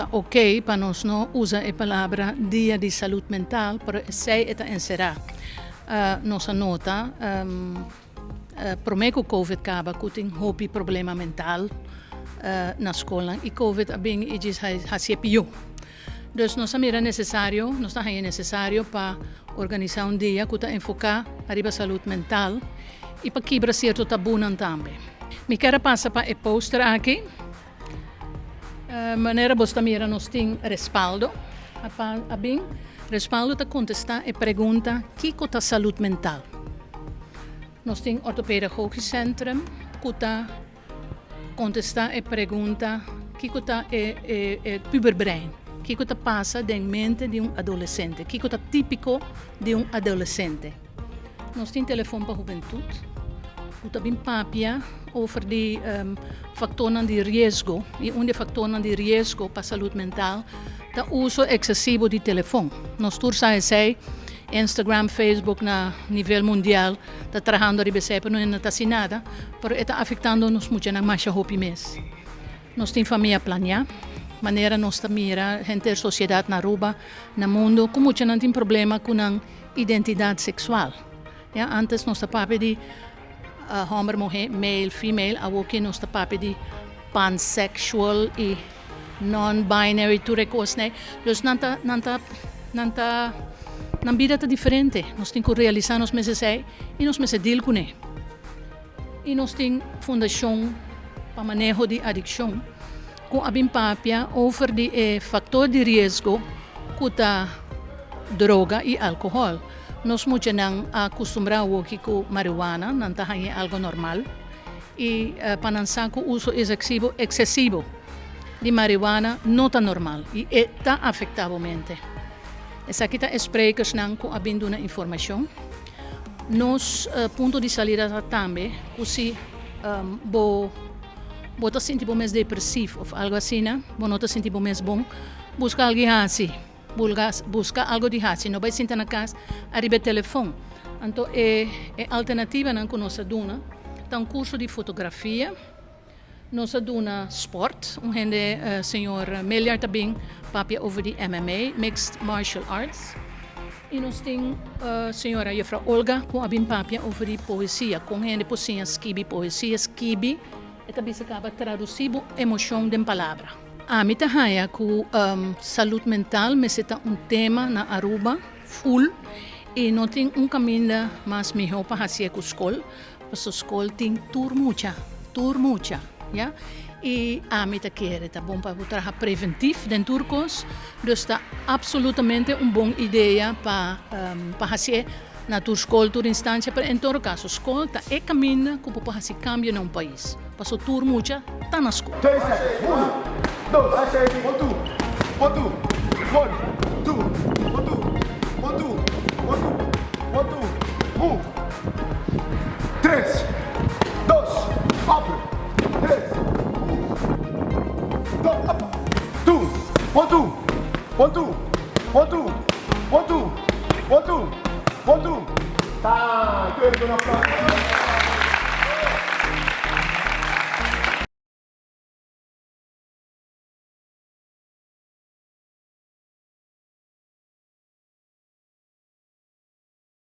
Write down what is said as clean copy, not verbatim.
está ok para nós não usar a palavra dia de saúde mental, para sei está encerrar. Nossa nota, prometo que o Covid acaba com tem hobby problema mental na escola e Covid bem e diz se pior. Dus nós é necessário para organizar dia que está enfocar a saúde mental e para quebrar certo tabu também. Me quero passar para o poster aqui. Maneira bosta mira nós tem respaldo. Bem, respaldo para contestar a pergunta que é a saúde mental. Nós tem ortopedagogisch centrum que está contestar a pergunta que é o puberbrein. Que é passa na mente de adolescente, que é típico de adolescente. Nós temos telefone para a juventude, que também papia over de fatores de risco, e um dos fatores de risco para a saúde mental é o uso excessivo de telefone. Nós todos sabemos Instagram, Facebook na nível mundial está trabalhando a receber, não está assim nada, mas está afetando-nos muito na marcha hopi mês. Nós temos família planear. Maneira nós mira gente da sociedade na rua, no mundo, como muita não tem problema com a identidade sexual. Ja, antes nós papo de homem, mulher, male, female, agora nós papo de pansexual e non-binary, tudo coisa, né? Então, na vida é diferente. Nós temos que realizar nos meses e nós meses deal com ele. E nós temos fundação para manejo de adicção. Com a papia over de fator de risco que a droga e álcool. Nós muitos não acostumamos com marihuana, não é algo normal. E para não ser que o uso excessivo de marihuana não está normal e está afetavelmente. Essa aqui está sprekers com a binduna informação. Nos ponto de saída também, que se você se sente mais depressivo ou algo assim, não te sente mais bom, busca algo assim, busca algo de assim, não vai sentar na casa, arriba o telefone. Então, a alternativa que nós damos é um curso de fotografia, nós damos sport, senhor Meliar também, papia over de MMA, Mixed Martial Arts, e nós temos a senhora Jefra Olga, com a papia over de poesia, com gente poesia, skibi, e também se acaba traduzindo emoção de palavra. A mim também que saúde mental é tema na Aruba full e não tem caminho mais melhor para fazer com a escola, porque a escola tem tur mucha, ja? E a mim quer é bom para o trabalho preventivo dentro do curso, então está absolutamente uma boa ideia para fazer na tua escola, tua instância, mas em todo caso, a escola é caminho que pode fazer cambio no país. Passou tudo muito, está na escola. 3 seconds. 1, 2, 1, 2, 1, 2, 1, 2, 1, 2, 1, 2, 1, 2, 1, 3, 2, abre, 3, 1, 2, up, 2, 1, 2, 1, 2, 1, 2, 1, 2, 1, 2, 1, 2, tá,